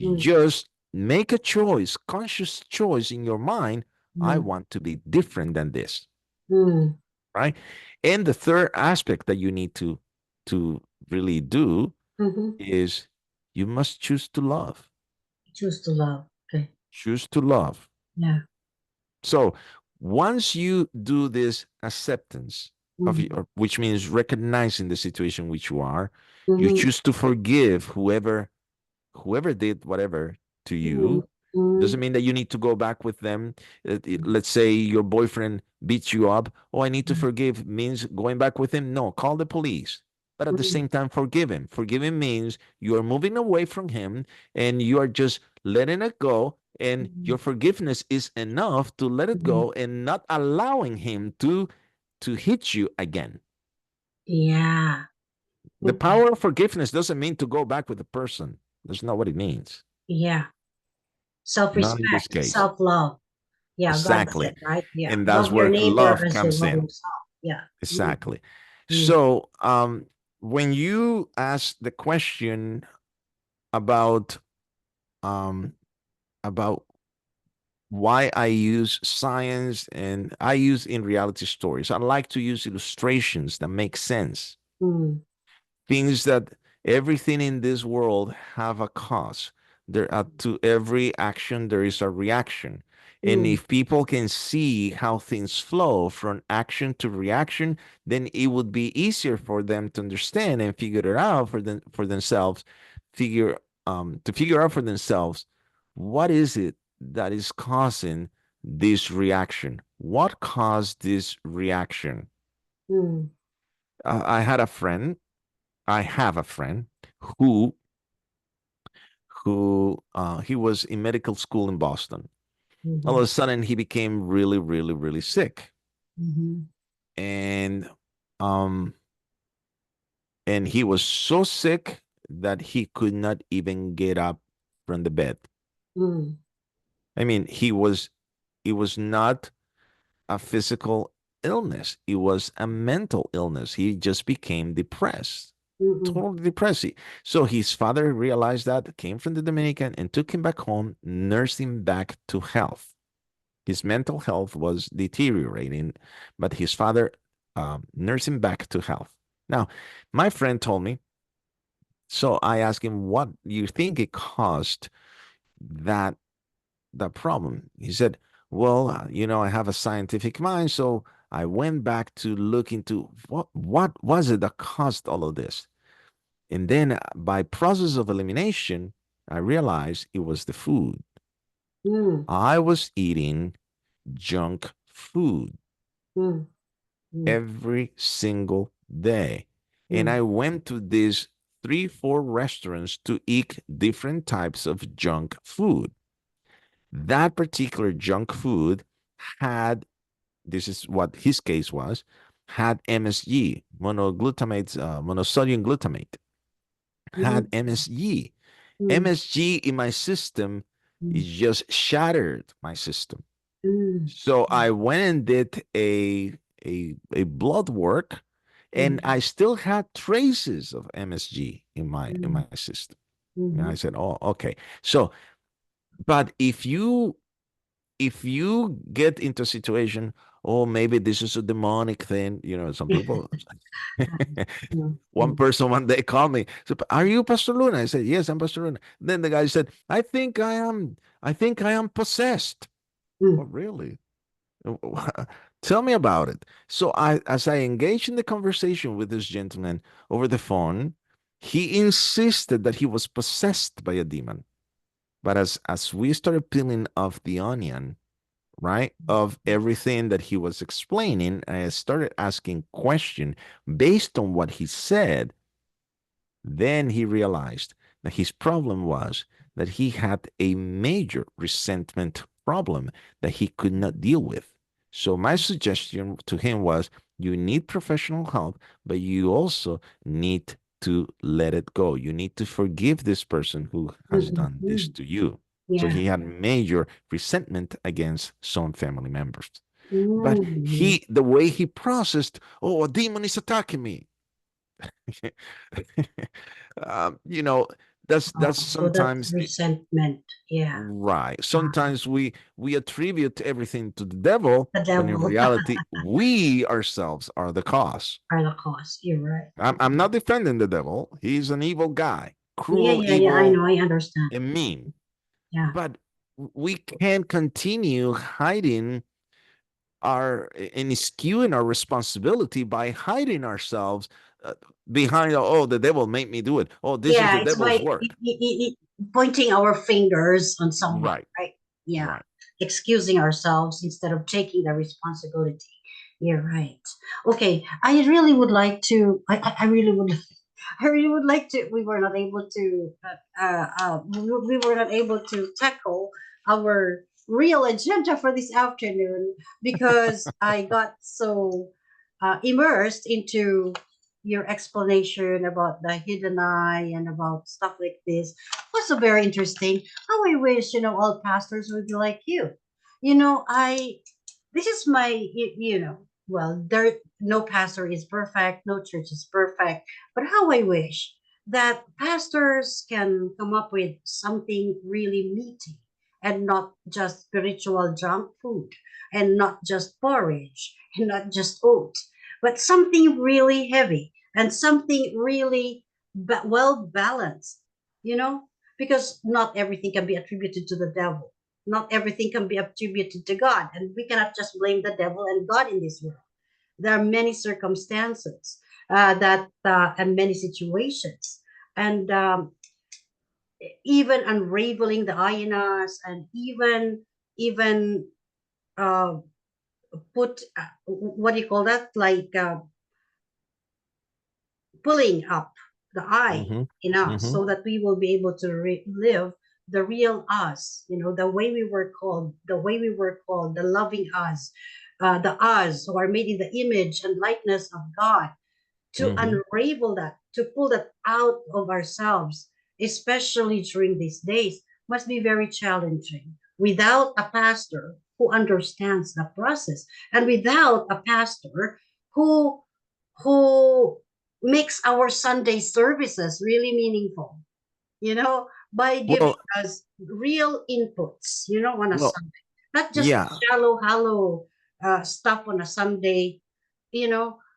S1: Mm.
S2: Just make a choice, conscious choice in your mind. I
S1: Mm.
S2: want to be different than this,
S1: Mm.
S2: right? And the third aspect that you need to really do
S1: Mm-hmm.
S2: is you must choose to love.
S1: Choose to love. Okay.
S2: Choose to love.
S1: Yeah.
S2: So once you do this acceptance of
S1: Mm.
S2: your, which means recognizing the situation which you are, you
S1: Mm-hmm.
S2: choose to forgive whoever did whatever to
S1: Mm.
S2: you. Doesn't
S1: Mm.
S2: mean that you need to go back with them. Let's say your boyfriend beats you up. Oh, I need to forgive means going back with him. No, call the police. But at the
S1: Mm.
S2: same time, forgive him. Forgive him means you are moving away from him and you are just letting it go. And your
S1: Mm.
S2: forgiveness is enough to let it
S1: Mm.
S2: go and not allowing him to hit you again.
S1: Yeah.
S2: The
S1: Okay.
S2: power of forgiveness doesn't mean to go back with the person. That's not what it means.
S1: Yeah.
S2: Not in this
S1: Self-respect,
S2: case.
S1: self-love. Yeah, God
S2: Exactly.
S1: said, right? Yeah.
S2: And that's
S1: Love your
S2: where
S1: neighbor
S2: love
S1: as you
S2: comes
S1: love
S2: in.
S1: yourself. Yeah. Mm.
S2: Exactly.
S1: Mm.
S2: So, when you ask the question about um, about why I use science and I use in reality stories, I like to use illustrations that make sense.
S1: Mm.
S2: Things that everything in this world have a cause. There are to every action there is a reaction. And
S1: Mm.
S2: if people can see how things flow from action to reaction, then it would be easier for them to understand and figure it out for themselves, figure to figure out for themselves what is it that is causing this reaction? What caused this reaction?
S1: Mm.
S2: I had a friend I have a friend who he was in medical school in Boston. All of
S1: Mhm.
S2: a sudden, he became really, really, really sick,
S1: Mhm.
S2: and um, and he was so sick that he could not even get up from the bed.
S1: Mm.
S2: I mean, it was not a physical illness; it was a mental illness. He just became depressed.
S1: Mhm.
S2: Totally depressed. So his father realized that, came from the Dominican and took him back home, nursed him back to health. His mental health was deteriorating, but his father nursed him back to health. Now, my friend told me, so I asked him, what you think it caused that that problem? He said, well, I have a scientific mind, so I went back to look into what was it that caused all of this. And then by process of elimination, I realized it was the food.
S1: Mm.
S2: I was eating junk food
S1: Mm. Mm.
S2: every single day. And
S1: Mm.
S2: I went to these 3, 4 restaurants to eat different types of junk food. That particular junk food had, this is what his case was, had MSG, monosodium glutamate, had
S1: Mhm.
S2: MSG.
S1: Mm.
S2: MSG in my system is
S1: Mm.
S2: just shattered my system.
S1: Mm.
S2: So I went and did a blood work, and
S1: Mm.
S2: I still had traces of MSG in
S1: Mm.
S2: my system. And I
S1: Mhm.
S2: said, "Oh, okay." So, but if you get into a situation, oh, maybe this is a demonic thing, some people.
S1: Mm.
S2: One
S1: Mm.
S2: person one day called me. So, are you Pastor Luna? I said, yes, I'm Pastor Luna. Then the guy said, I think I am possessed. Oh,
S1: Mm.
S2: really? Tell me about it. So as I engaged in the conversation with this gentleman over the phone, he insisted that he was possessed by a demon. But as we started peeling off the onion, right, of everything that he was explaining, I started asking questions based on what he said. Then he realized that his problem was that he had a major resentment problem that he could not deal with. So my suggestion to him was, you need professional help, but you also need to let it go. You need to forgive this person who has done this
S1: Mhm.
S2: to you. So
S1: Yeah.
S2: he had major resentment against some family members. But
S1: Mhm.
S2: the way he processed, oh, a demon is attacking me. You know, that's
S1: Oh, so that's
S2: sometimes
S1: resentment. Yeah.
S2: right.
S1: Ah,
S2: Sometimes we attribute everything to the devil,
S1: the
S2: when in
S1: devil
S2: reality, we ourselves are the cause.
S1: are the cause. You're right.
S2: I'm not defending the devil. He's an evil guy,
S1: Yeah,
S2: cruel,
S1: yeah, yeah. I
S2: evil,
S1: know. I understand.
S2: and mean.
S1: Yeah.
S2: But we can't continue hiding our and skewing our responsibility by hiding ourselves uh, behind, oh, the devil made me do it. Oh, this is
S1: Yeah.
S2: the
S1: It's by
S2: devil's work.
S1: pointing our fingers on someone,
S2: Right,
S1: right? Yeah.
S2: right.
S1: Excusing ourselves instead of taking the responsibility. You're right. Okay. I really would like to. I really would. I really would like to. We were not able to. We were not able to tackle our real agenda for this afternoon because I got so immersed into your explanation about the hidden eye and about stuff like this. Was so very interesting. How I wish all pastors would be like you. I this is my well, there no pastor is perfect, no church is perfect, but how I wish that pastors can come up with something really meaty and not just spiritual junk food and not just porridge and not just oats, but something really heavy and something really well balanced, you know, because not everything can be attributed to the devil, not everything can be attributed to God, and we cannot just blame the devil and God in this world. There are many circumstances that and many situations, and even unraveling the hyenas, and even uh, put what do you call that? Like pulling up the eye
S2: Mm-hmm.
S1: in us,
S2: Mm-hmm.
S1: so that we will be able to live the real us, the way we were called, the loving us, the us who are made in the image and likeness of God. To
S2: Mm-hmm.
S1: unravel that, to pull that out of ourselves, especially during these days, must be very challenging without a pastor who understands the process, and without a pastor who who makes our Sunday services really meaningful, by giving
S2: Well,
S1: us real inputs, on a
S2: well,
S1: Sunday, not just
S2: yeah.
S1: shallow, hollow stuff on a Sunday,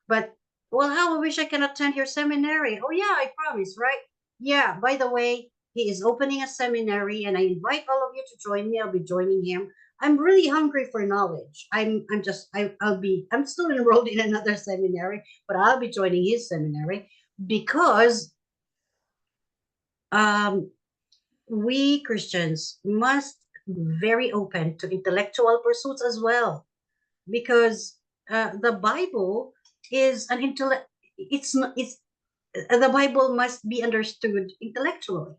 S1: but well, how I wish I can attend your seminary. Oh yeah, I promise, right? Yeah, by the way, he is opening a seminary and I invite all of you to join me. I'll be joining him. I'm really hungry for knowledge. I'm still enrolled in another seminary, but I'll be joining his seminary because um we Christians must be very open to intellectual pursuits as well, because the Bible is an intellect. It's not. It's the Bible must be understood intellectually.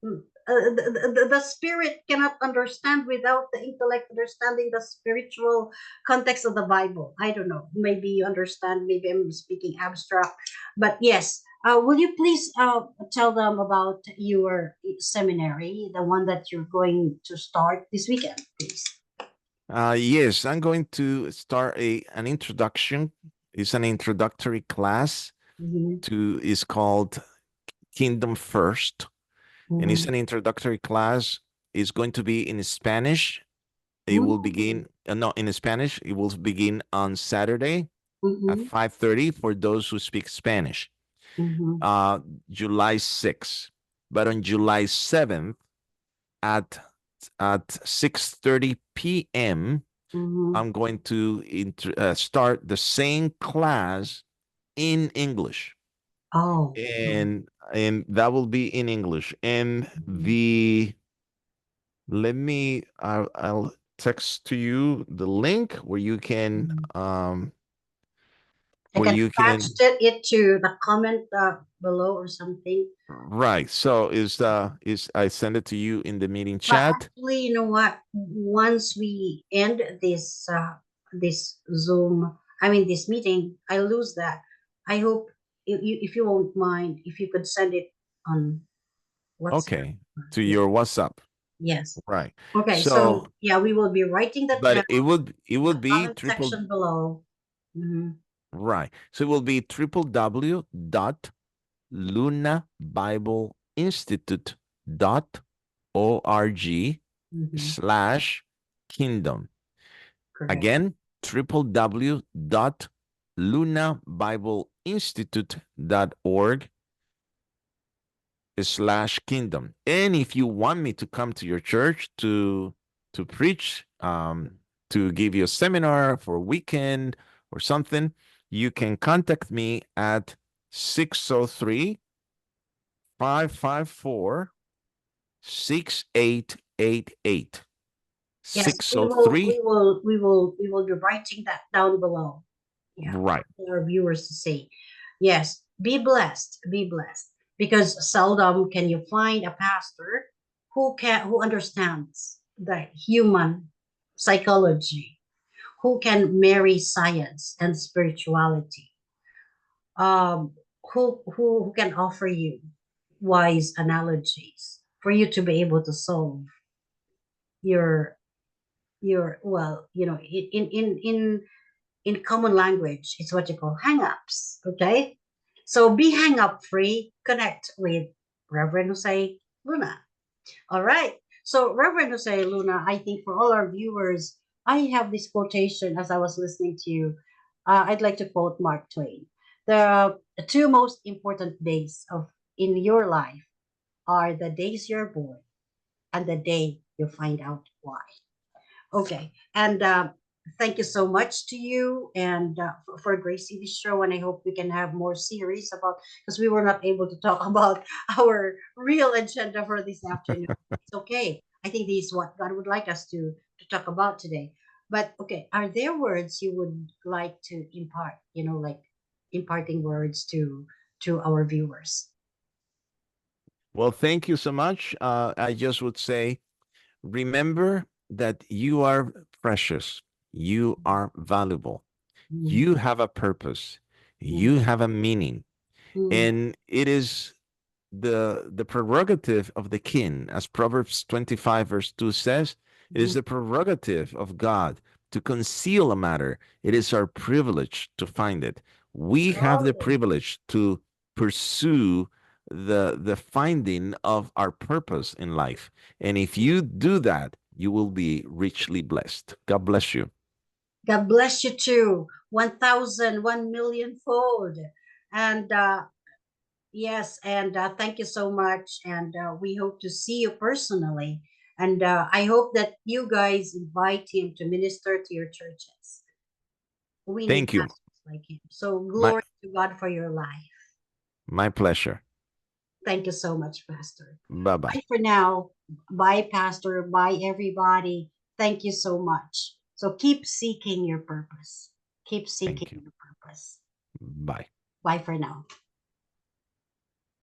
S1: The spirit cannot understand without the intellect understanding the spiritual context of the Bible. I don't know. Maybe you understand. Maybe I'm speaking abstract, but yes. Will you please tell them about your seminary, the one that you're going to start this weekend, please?
S2: Yes, I'm going to start an introduction. It's an introductory class
S1: Mm-hmm.
S2: to is called Kingdom First, and it's
S1: Mm-hmm.
S2: an introductory class. It's going to be in Spanish. It will
S1: Mm-hmm.
S2: begin no, in Spanish. It will begin on Saturday at
S1: Mm-hmm.
S2: 5:30 for those who speak Spanish.
S1: Mm-hmm.
S2: Uh, July 6th, but on July 7th at 6:30 p.m.
S1: Mm-hmm.
S2: I'm going to start the same class in English,
S1: Oh.
S2: and that will be in English. And
S1: Mhm.
S2: the let me I'll text to you the link
S1: Mhm. I
S2: where
S1: can
S2: you
S1: attach
S2: can
S1: it to the comment below or something.
S2: right. So is I send it to you in the meeting
S1: But
S2: chat.
S1: actually, you know what? Once we end this Zoom, I mean this meeting, I lose that. I hope. if you won't mind, if you could send it on WhatsApp.
S2: Okay. To
S1: Yeah.
S2: your WhatsApp.
S1: Yes.
S2: Right.
S1: Okay.
S2: So,
S1: So yeah, we will be writing that down
S2: but it
S1: in the
S2: would be
S1: comment
S2: triple,
S1: section below. Mhm.
S2: right. So it will be
S1: Mhm.
S2: www.lunabibleinstitute.org/kingdom.
S1: Correct.
S2: Again, www.lunabibleinstitute.org/kingdom. And if you want me to come to your church to preach, to give you a seminar for a weekend or something, you can contact me at 603-554-6888.
S1: Yes,
S2: 603,
S1: we will be writing that down below. Yeah,
S2: right.
S1: for our viewers to see. Yes, be blessed, because seldom can you find a pastor who understands the human psychology, who can marry science and spirituality, um, who can offer you wise analogies for you to be able to solve your well, in common language, it's what you call hang-ups. Okay, so be hang-up free. Connect with Reverend Jose Luna. All right, so Reverend Jose Luna, I think for all our viewers, I have this quotation as I was listening to you. I'd like to quote Mark Twain: the two most important days of in your life are the days you're born and the day you find out why. Okay. And thank you so much to you and for gracing the show. And I hope we can have more series about, because we were not able to talk about our real agenda for this afternoon. It's okay. I think this is what God would like us to talk about today. But okay, are there words you would like to impart? Like imparting words to our viewers.
S2: Well, thank you so much. I just would say, remember that you are precious. You are valuable.
S1: Mm,
S2: You have a purpose.
S1: mm,
S2: You have a meaning.
S1: mm.
S2: And it is the prerogative of the king, as Proverbs 25 verse 2 says, it is
S1: Mm.
S2: the prerogative of God to conceal a matter. It is our privilege to find it. We have the
S1: Oh,
S2: privilege to pursue the finding of our purpose in life. And if you do that, you will be richly blessed. God bless you.
S1: God bless you too. 1,000, 1,000,000 fold. And yes, and thank you so much. And we hope to see you personally. And I hope that you guys invite him to minister to your churches. We need
S2: Thank you.
S1: pastors like him. So
S2: My
S1: glory to God for your life.
S2: my pleasure.
S1: Thank you so much, Pastor.
S2: Bye-bye.
S1: Bye for now. Bye, Pastor. Bye, everybody. Thank you so much. So keep seeking your purpose. Keep
S2: Thank
S1: seeking
S2: you.
S1: your purpose.
S2: Bye.
S1: Bye for now.